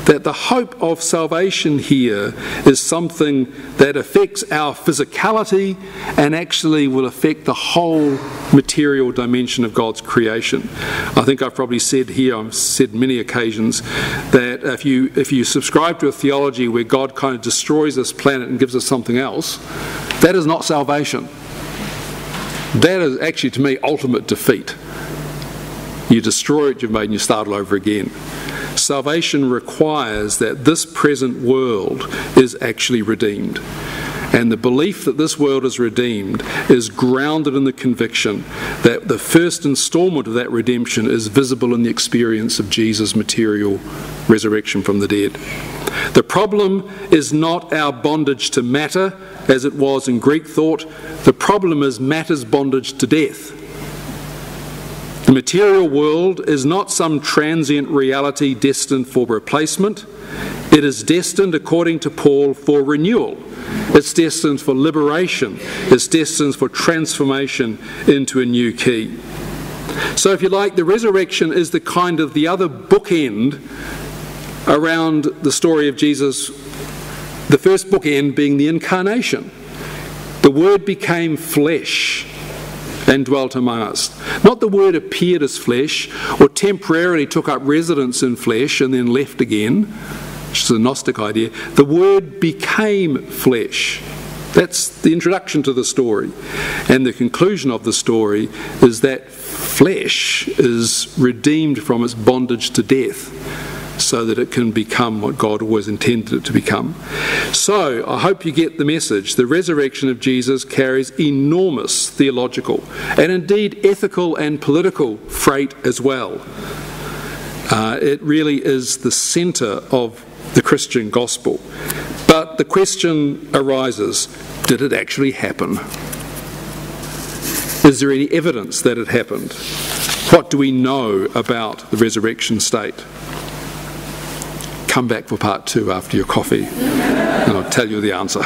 that the hope of salvation here is something that affects our physicality and actually will affect the whole material dimension of God's creation. I think I've probably said here, I've said many occasions, that if you subscribe to a theology where God kind of destroys this planet and gives us something else, that is not salvation. That is actually, to me, ultimate defeat. You destroy what you've made and you start all over again. Salvation requires that this present world is actually redeemed. And the belief that this world is redeemed is grounded in the conviction that the first installment of that redemption is visible in the experience of Jesus' material resurrection from the dead. The problem is not our bondage to matter, as it was in Greek thought. The problem is matter's bondage to death. The material world is not some transient reality destined for replacement. It is destined, according to Paul, for renewal. It's destined for liberation. It's destined for transformation into a new key. So if you like, the resurrection is the kind of the other bookend around the story of Jesus, the first bookend being the incarnation. The Word became flesh and dwelt among us. Not the Word appeared as flesh or temporarily took up residence in flesh and then left again, which is a Gnostic idea. The Word became flesh. That's the introduction to the story. And the conclusion of the story is that flesh is redeemed from its bondage to death, so that it can become what God always intended it to become. So, I hope you get the message. The resurrection of Jesus carries enormous theological and indeed ethical and political freight as well. It really is the centre of the Christian gospel. But the question arises, did it actually happen? Is there any evidence that it happened? What do we know about the resurrection state? Come back for part 2 after your coffee and I'll tell you the answer.